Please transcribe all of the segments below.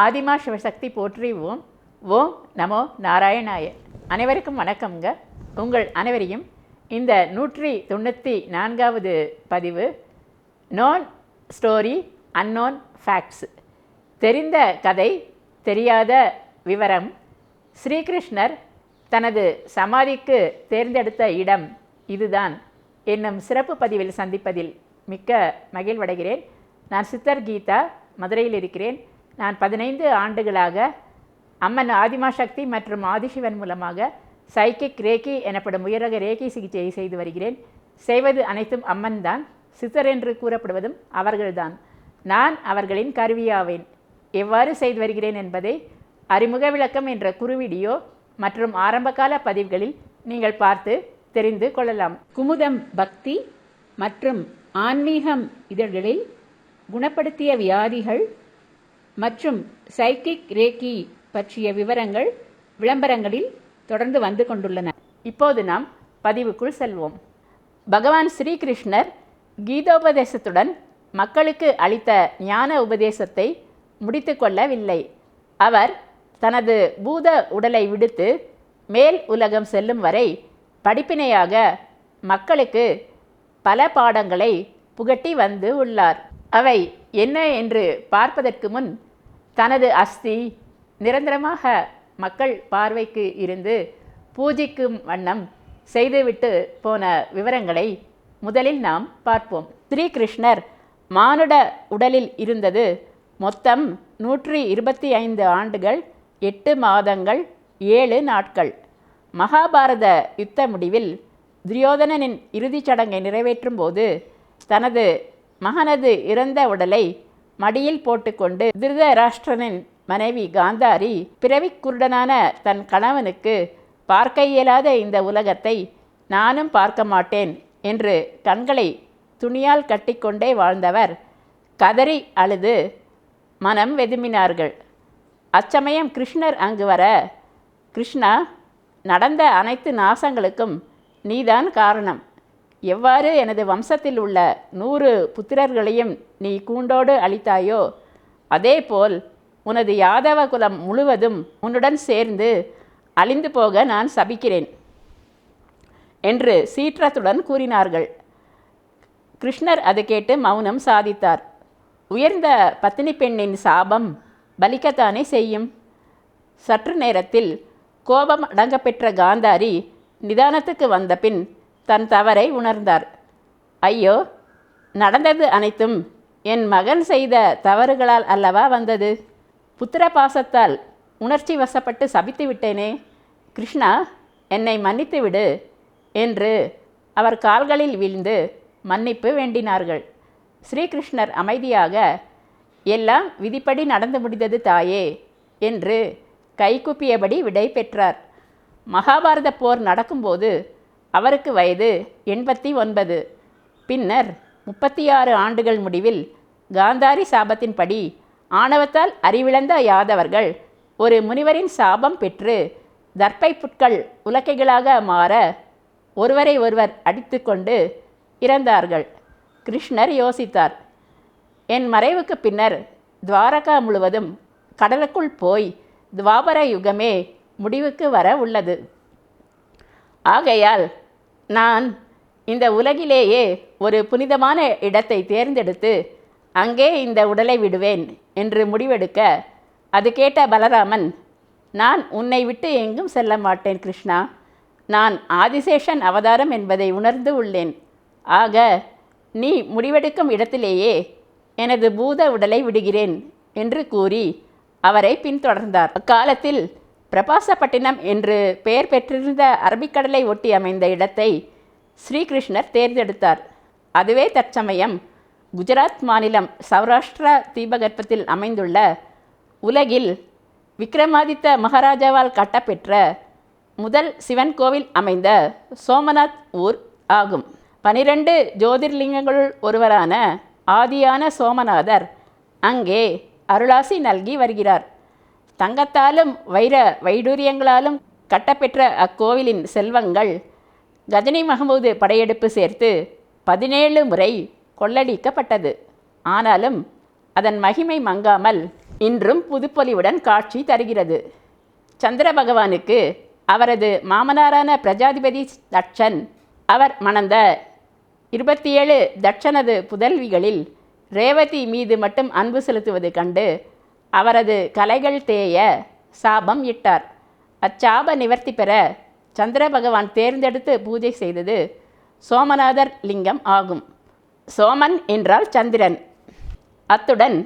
ஆதிமா சிவசக்தி போற்றி ஓம். ஓம் நமோ நாராயணாய. அனைவருக்கும் வணக்கம்ங்க. உங்கள் அனைவரையும் இந்த 194வது பதிவு நோன் ஸ்டோரி அன்னோன் ஃபேக்ட்ஸ், தெரிந்த கதை தெரியாத விவரம், ஸ்ரீகிருஷ்ணர் தனது சமாதிக்கு தேர்ந்தெடுத்த இடம் இதுதான் என்னும் சிறப்பு பதிவில் சந்திப்பதில் மிக்க மகிழ்வடைகிறேன். நான் சித்தர் கீதா, மதுரையில் இருக்கிறேன். நான் 15 ஆண்டுகளாக அம்மன் ஆதிமா சக்தி மற்றும் ஆதிசிவன் மூலமாக சைக்கிக் ரேக்கி எனப்படும் உயரக ரேக்கி சிகிச்சையை செய்து வருகிறேன். செய்வது அனைத்தும் அம்மன் தான். சித்தர் என்று கூறப்படுவதும் அவர்கள்தான். நான் அவர்களின் கருவியாவேன். எவ்வாறு செய்து வருகிறேன் என்பதை அறிமுக விளக்கம் என்ற குறு வீடியோ மற்றும் ஆரம்பகால பதிவுகளில் நீங்கள் பார்த்து தெரிந்து கொள்ளலாம். குமுதம் பக்தி மற்றும் ஆன்மீகம் இதழ்களில் குணப்படுத்திய வியாதிகள் மற்றும் சைக்கிக் ரேக்கி பற்றிய விவரங்கள் விளம்பரங்களில் தொடர்ந்து வந்து கொண்டுள்ளன. இப்போது நாம் பதிவுக்குள் செல்வோம். பகவான் ஸ்ரீகிருஷ்ணர் கீதோபதேசத்துடன் மக்களுக்கு அளித்த ஞான உபதேசத்தை முடித்து கொள்ளவில்லை. அவர் தனது பூத உடலை விடுத்து மேல் உலகம் செல்லும் வரை படிப்பினையாக மக்களுக்கு பல பாடங்களை புகட்டி வந்து உள்ளார். அவை என்ன என்று பார்ப்பதற்கு முன் தனது அஸ்தி நிரந்தரமாக மக்கள் பார்வைக்கு இருந்து பூஜிக்கும் வண்ணம் செய்துவிட்டு போன விவரங்களை முதலில் நாம் பார்ப்போம். ஸ்ரீகிருஷ்ணர் மானுட உடலில் இருந்தது மொத்தம் 125 ஆண்டுகள் 8 மாதங்கள் 7 நாட்கள். மகாபாரத யுத்த முடிவில் துரியோதனனின் இறுதிச் சடங்கை நிறைவேற்றும் போது தனது மகனது இறந்த உடலை மடியில் போட்டுக்கொண்டு திருதராஷ்டிரனின் மனைவி காந்தாரி பிறவிக் குருடனான தன் கணவனுக்கு பார்க்க இயலாத இந்த உலகத்தை நானும் பார்க்க மாட்டேன் என்று கண்களை துணியால் கட்டிக்கொண்டே வாழ்ந்தவர் கதறி அழுது மனம் வெதும்பினார்கள். அச்சமயம் கிருஷ்ணர் அங்கு வர, கிருஷ்ணா, நடந்த அனைத்து நாசங்களுக்கும் நீதான் காரணம். எவ்வாறு எனது வம்சத்தில் உள்ள 100 புத்திரர்களையும் நீ கூண்டோடு அழித்தாயோ, அதேபோல் உனது யாதவ குலம் முழுவதும் உன்னுடன் சேர்ந்து அழிந்து போக நான் சபிக்கிறேன் என்று சீற்றத்துடன் கூறினார்கள். கிருஷ்ணர் அது கேட்டு மௌனம் சாதித்தார். உயர்ந்த பத்தினி பெண்ணின் சாபம் பலிக்கத்தானே செய்யும். சற்று நேரத்தில் கோபம் அடங்க பெற்ற காந்தாரி நிதானத்துக்கு வந்த பின் தன் தவறை உணர்ந்தார். ஐயோ, நடந்தது அனைத்தும் என் மகன் செய்த தவறுகளால் அல்லவா வந்தது. புத்திர பாசத்தால் உணர்ச்சி வசப்பட்டு சபித்து விட்டேனே. கிருஷ்ணா, என்னை மன்னித்து விடு என்று அவர் கால்களில் வீழ்ந்து மன்னிப்பு வேண்டினார்கள். ஸ்ரீகிருஷ்ணர் அமைதியாக, எல்லாம் விதிப்படி நடந்து முடிந்தது தாயே என்று கைகுப்பியபடி விடை பெற்றார். மகாபாரத போர் நடக்கும்போது அவருக்கு வயது 89. பின்னர் 36 ஆண்டுகள் முடிவில் காந்தாரி சாபத்தின்படி ஆணவத்தால் அறிவிழந்த யாதவர்கள் ஒரு முனிவரின் சாபம் பெற்று தர்ப்பை புட்கள் உலக்கைகளாக மாற ஒருவரை ஒருவர் அடித்து கொண்டு இறந்தார்கள். கிருஷ்ணர் யோசித்தார், என் மறைவுக்கு பின்னர் துவாரகா முழுவதும் கடலுக்குள் போய் துவாபர யுகமே முடிவுக்கு வர உள்ளது. ஆகையால் நான் இந்த உலகிலேயே ஒரு புனிதமான இடத்தை தேர்ந்தெடுத்து அங்கே இந்த உடலை விடுவேன் என்று முடிவெடுக்க, அது கேட்ட பலராமன், நான் உன்னை விட்டு எங்கும் செல்ல மாட்டேன் கிருஷ்ணா. நான் ஆதிசேஷன் அவதாரம் என்பதை உணர்ந்து உள்ளேன். ஆக நீ முடிவெடுக்கும் இடத்திலேயே எனது பூத உடலை விடுகிறேன் என்று கூறி அவரை பின்தொடர்ந்தார். அக்காலத்தில் பிரபாசப்பட்டினம் என்று பெயர் பெற்றிருந்த அரபிக்கடலை ஒட்டி அமைந்த இடத்தை ஸ்ரீகிருஷ்ணர் தேர்ந்தெடுத்தார். அதுவே தற்சமயம் குஜராத் மாநிலம் சௌராஷ்டிரா தீபகற்பத்தில் அமைந்துள்ள உலகில் விக்ரமாதித்த மகாராஜாவால் கட்டப்பெற்ற முதல் சிவன் கோவில் அமைந்த சோமநாத் ஊர் ஆகும். 12 ஜோதிர்லிங்கங்களுள் ஒருவரான ஆதியான சோமநாதர் அங்கே அருளாசி நல்கி வருகிறார். தங்கத்தாலும் வைர வைடூரியங்களாலும் கட்டப்பெற்ற அக்கோவிலின் செல்வங்கள் கஜனி மஹமூது படையெடுப்பு சேர்த்து 17 முறை கொள்ளடிக்கப்பட்டது. ஆனாலும் அதன் மகிமை மங்காமல் இன்றும் புதுப்பொலிவுடன் காட்சி தருகிறது. சந்திர பகவானுக்கு அவரது மாமனாரான பிரஜாதிபதி தட்சன் அவர் மணந்த 27 தட்சனது புதல்விகளில் ரேவதி மீது மட்டும் அன்பு செலுத்துவது கண்டு அவரது கலைகள் தேய சாபம் இட்டார். அச்சாப நிவர்த்தி பெற சந்திர பகவான் தேர்ந்தெடுத்து பூஜை செய்தது சோமநாதர் லிங்கம் ஆகும். சோமன் என்றால் சந்திரன். அத்துடன்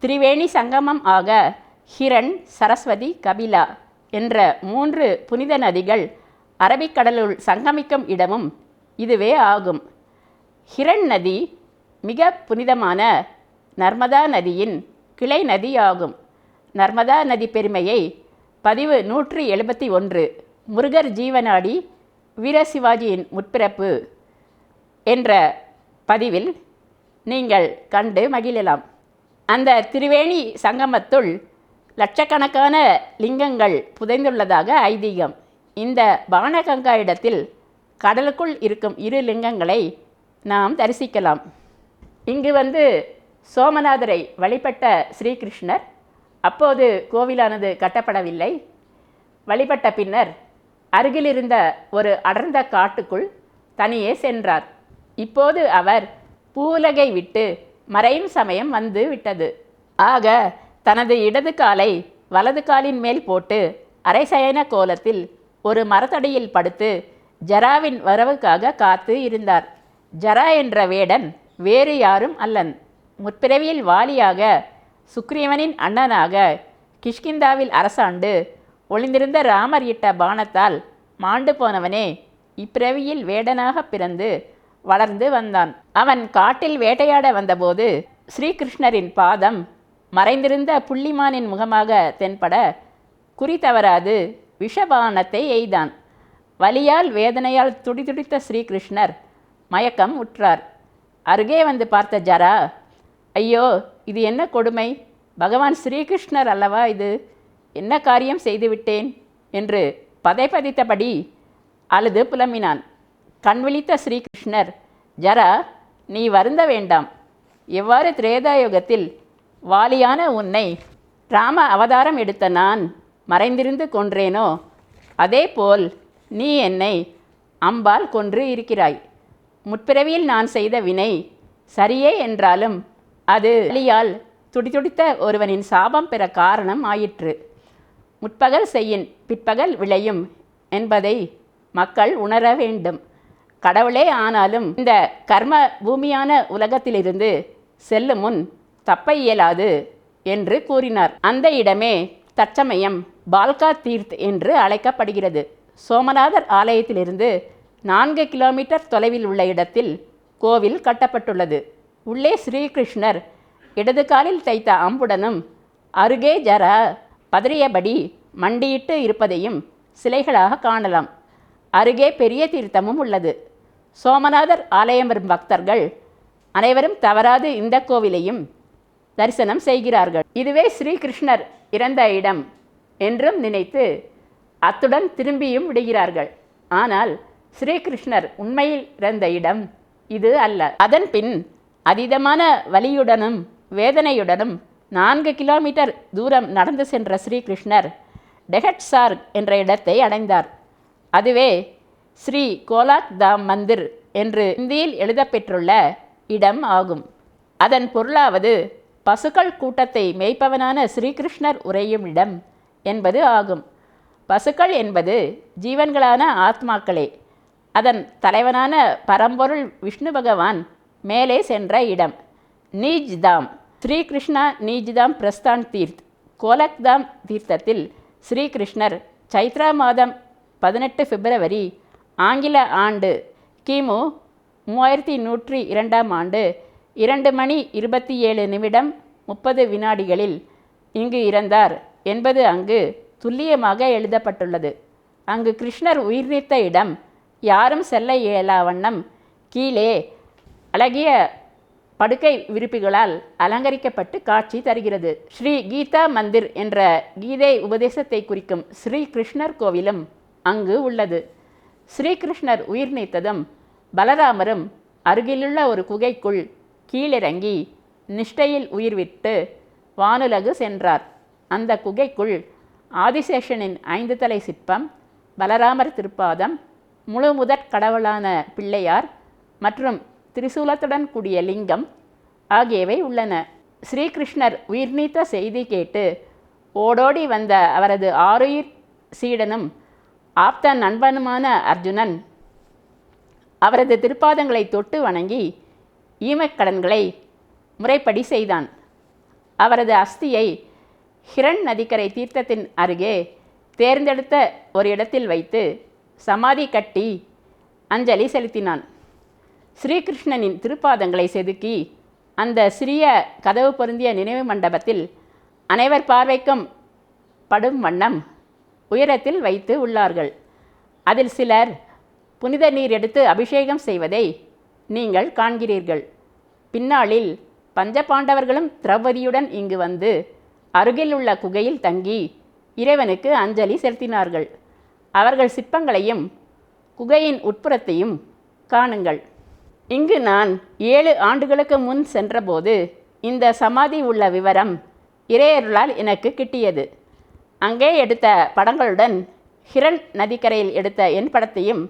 திரிவேணி சங்கமம் ஆக ஹிரண், சரஸ்வதி, கபிலா என்ற 3 புனித நதிகள் அரபிக்கடலுள் சங்கமிக்கும் இடமும் இதுவே ஆகும். ஹிரண் நதி மிக புனிதமான நர்மதா நதியின் கிளை நதி ஆகும். நர்மதா நதி பெருமையை பதிவு 171 முருகர் ஜீவனாடி வீரசிவாஜியின் முற்பிறப்பு என்ற பதிவில் நீங்கள் கண்டு மகிழலாம். அந்த திரிவேணி சங்கமத்துள் லட்சக்கணக்கான லிங்கங்கள் புதைந்துள்ளதாக ஐதீகம். இந்த பானகங்கா இடத்தில் கடலுக்குள் இருக்கும் 2 லிங்கங்களை நாம் தரிசிக்கலாம். இங்கு சோமநாதரை வழிபட்ட ஸ்ரீகிருஷ்ணர் அப்போது கோவிலானது கட்டப்படவில்லை. வழிபட்ட பின்னர் அருகிலிருந்த ஒரு அடர்ந்த காட்டுக்குள் தனியே சென்றார். இப்போது அவர் பூவுலகை விட்டு மறையும் சமயம் வந்து விட்டது. ஆக தனது இடது காலை வலது காலின் மேல் போட்டு அரைசயன கோலத்தில் ஒரு மரத்தடியில் படுத்து ஜராவின் வரவுக்காக காத்து இருந்தார். ஜரா என்ற வேடன் வேறு யாரும் அல்லன். முற்பிறவியில் வாலியாக சுக்ரீவனின் அண்ணனாக கிஷ்கிந்தாவில் அரசாண்டு ஒளிந்திருந்த ராமர் இட்ட பானத்தால் மாண்டு போனவனே இப்பிறவியில் வேடனாக பிறந்து வளர்ந்து வந்தான். அவன் காட்டில் வேட்டையாட வந்தபோது ஸ்ரீகிருஷ்ணரின் பாதம் மறைந்திருந்த புள்ளிமானின் முகமாக தென்பட குறி தவறாது விஷபானத்தை எய்தான். வலியால் வேதனையால் துடிதுடித்த ஸ்ரீகிருஷ்ணர் மயக்கம் உற்றார். அருகே வந்து பார்த்த ஜரா, ஐயோ, இது என்ன கொடுமை, பகவான் ஸ்ரீகிருஷ்ணர் அல்லவா இது, என்ன காரியம் செய்துவிட்டேன் என்று பதைபதித்தபடி அழுது புலம்பினான். கண்விழித்த ஸ்ரீகிருஷ்ணர், ஜரா, நீ வருந்த வேண்டாம். எவ்வாறு திரேதாயுகத்தில் வாலியான உன்னை ராம அவதாரம் எடுத்த நான் மறைந்திருந்து கொன்றேனோ அதேபோல் நீ என்னை அம்பால் கொன்று இருக்கிறாய். முற்பிறவியில் நான் செய்த வினை சரியே என்றாலும் அது வலியால் துடிதுடித்த ஒருவனின் சாபம் பெற காரணம் ஆயிற்று. முற்பகல் செய்யின் பிற்பகல் விளையும் என்பதை மக்கள் உணர வேண்டும். கடவுளே ஆனாலும் இந்த கர்ம பூமியான உலகத்திலிருந்து செல்லும் முன் தப்ப இயலாது என்று கூறினார். அந்த இடமே தற்சமயம் பால்கா தீர்த் என்று அழைக்கப்படுகிறது. சோமநாதர் ஆலயத்திலிருந்து 4 கிலோமீட்டர் தொலைவில் உள்ள இடத்தில் கோவில் கட்டப்பட்டுள்ளது. உள்ளே ஸ்ரீகிருஷ்ணர் இடது காலில் தைத்த அம்புடனும் அருகே ஜரா பதறியபடி மண்டியிட்டு இருப்பதையும் சிலைகளாக காணலாம். அருகே பெரிய தீர்த்தமும் உள்ளது. சோமநாதர் ஆலயம் வரும் பக்தர்கள் அனைவரும் தவறாது இந்த கோவிலையும் தரிசனம் செய்கிறார்கள். இதுவே ஸ்ரீகிருஷ்ணர் இறந்த இடம் என்றும் நினைத்து அத்துடன் திரும்பியும் விடுகிறார்கள். ஆனால் ஸ்ரீகிருஷ்ணர் உண்மையில் இறந்த இடம் இது அல்ல. அதன் பின் அதீதமான வலியுடனும் வேதனையுடனும் 4 கிலோமீட்டர் தூரம் நடந்து சென்ற ஸ்ரீகிருஷ்ணர் டெஹட்சார் என்ற இடத்தை அடைந்தார். அதுவே ஸ்ரீ கோலாக் தாம் மந்திர் என்று இந்தியில் எழுதப்பெற்றுள்ள இடம் ஆகும். அதன் பொருளாவது பசுக்கள் கூட்டத்தை மேய்ப்பவனான ஸ்ரீகிருஷ்ணர் உறையும் இடம் என்பது ஆகும். பசுக்கள் என்பது ஜீவன்களான ஆத்மாக்களே. அதன் தலைவனான பரம்பொருள் விஷ்ணு பகவான் மேலே சென்ற இடம். நீஜ்தாம் ஸ்ரீகிருஷ்ணா நீஜ்தாம் பிரஸ்தான் தீர்த். கோலக்தாம் தீர்த்தத்தில் ஸ்ரீகிருஷ்ணர் சைத்ரா மாதம் 18 பிப்ரவரி ஆங்கில ஆண்டு கிமு 3102ஆம் ஆண்டு 2 மணி 27 நிமிடம் 30 வினாடிகளில் இங்கு இறந்தார் என்பது அங்கு துல்லியமாக எழுதப்பட்டுள்ளது. அங்கு கிருஷ்ணர் உயிர் நீத்த இடம் யாரும் செல்ல இயலா வண்ணம் கீழே அழகிய படுக்கை விரிப்புகளால் அலங்கரிக்கப்பட்டு காட்சி தருகிறது. ஸ்ரீ கீதா மந்திர் என்ற கீதை உபதேசத்தை குறிக்கும் ஸ்ரீ கிருஷ்ணர் கோவிலும் அங்கு உள்ளது. ஸ்ரீகிருஷ்ணர் உயிர் நீத்ததும் பலராமரும் அருகிலுள்ள ஒரு குகைக்குள் கீழிறங்கி நிஷ்டையில் உயிர் விட்டு வானுலகு சென்றார். அந்த குகைக்குள் ஆதிசேஷனின் 5 தலை சிற்பம், பலராமர் திருப்பாதம், முழு முதற் கடவுளான பிள்ளையார் மற்றும் திரிசூலத்துடன் கூடிய லிங்கம் ஆகியவை உள்ளன. ஸ்ரீகிருஷ்ணர் உயிர்நீத்த செய்தி கேட்டு ஓடோடி வந்த அவரது ஆருயிர் சீடனும் ஆப்த நண்பனுமான அர்ஜுனன் அவரது திருப்பாதங்களை தொட்டு வணங்கி ஈமக்கடன்களை முறைப்படி செய்தான். அவரது அஸ்தியை ஹிரண் நதிக்கரை தீர்த்தத்தின் அருகே தேர்ந்தெடுத்த ஒரு இடத்தில் வைத்து சமாதி கட்டி அஞ்சலி செலுத்தினான். ஸ்ரீகிருஷ்ணனின் திருப்பாதங்களை செதுக்கி அந்த சிறிய கதவு பொருந்திய நினைவு மண்டபத்தில் அனைவர் பார்வைக்கும் படும் வண்ணம் உயரத்தில் வைத்து உள்ளார்கள். அதில் சிலர் புனித நீர் எடுத்து அபிஷேகம் செய்வதை நீங்கள் காண்கிறீர்கள். பின்னாளில் பஞ்சபாண்டவர்களும் திரௌபதியுடன் இங்கு வந்து அருகில் உள்ள குகையில் தங்கி இறைவனுக்கு அஞ்சலி செலுத்தினார்கள். அவர்கள் சிற்பங்களையும் குகையின் உட்புறத்தையும் காணுங்கள். இங்கு நான் 7 ஆண்டுகளுக்கு முன் சென்றபோது இந்த சமாதி உள்ள விவரம் இறையருளால் எனக்கு கிட்டியது. அங்கே எடுத்த படங்களுடன் ஹிரண் நதிக்கரையில் எடுத்த என் படத்தையும்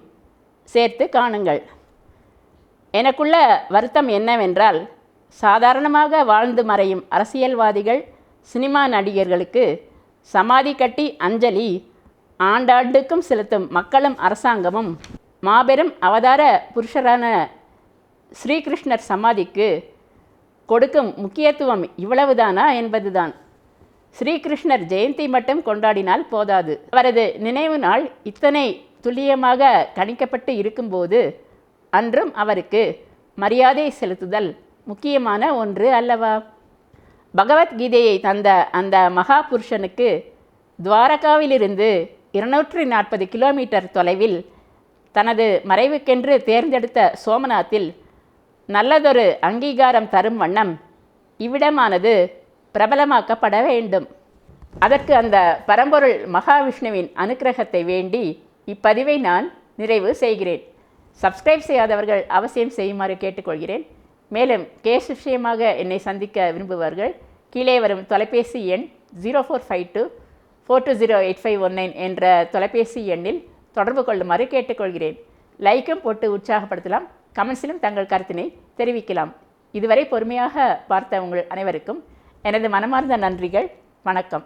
சேர்த்து காணுங்கள். எனக்குள்ள வருத்தம் என்னவென்றால், சாதாரணமாக வாழ்ந்து மறையும் அரசியல்வாதிகள், சினிமா நடிகர்களுக்கு சமாதி கட்டி அஞ்சலி ஆண்டாண்டுக்கும் செலுத்தும் மக்களும் அரசாங்கமும் மாபெரும் அவதார புருஷரான ஸ்ரீகிருஷ்ணர் சமாதிக்கு கொடுக்கும் முக்கியத்துவம் இவ்வளவுதானா என்பதுதான். ஸ்ரீகிருஷ்ணர் ஜெயந்தி மட்டும் கொண்டாடினால் போதாது. அவரது நினைவு நாள் இத்தனை துல்லியமாக கணிக்கப்பட்டு இருக்கும்போது அன்றும் அவருக்கு மரியாதை செலுத்துதல் முக்கியமான ஒன்று அல்லவா? பகவத்கீதையை தந்த அந்த மகா புருஷனுக்கு துவாரகாவிலிருந்து 240 கிலோமீட்டர் தொலைவில் தனது மறைவுக்கென்று தேர்ந்தெடுத்த சோமநாத்தில் நல்லதொரு அங்கீகாரம் தரும் வண்ணம் இவ்விடமானது பிரபலமாக்கப்பட வேண்டும். அதற்கு அந்த பரம்பொருள் மகாவிஷ்ணுவின் அனுக்கிரகத்தை வேண்டி இப்பதிவை நான் நிறைவு செய்கிறேன். சப்ஸ்கிரைப் செய்யாதவர்கள் அவசியம் செய்யுமாறு கேட்டுக்கொள்கிறேன். மேலும் கேஸ் விஷயமாக என்னை சந்திக்க விரும்புபவர்கள் கீழே வரும் தொலைபேசி எண் 0452420819 என்ற தொலைபேசி எண்ணில் தொடர்பு கொள்ளுமாறு கேட்டுக்கொள்கிறேன். லைக்கும் போட்டு உற்சாகப்படுத்தலாம். கமெண்ட்ஸிலும் தங்கள் கருத்தினை தெரிவிக்கலாம். இதுவரை பொறுமையாக பார்த்த உங்கள் அனைவருக்கும் எனது மனமார்ந்த நன்றிகள். வணக்கம்.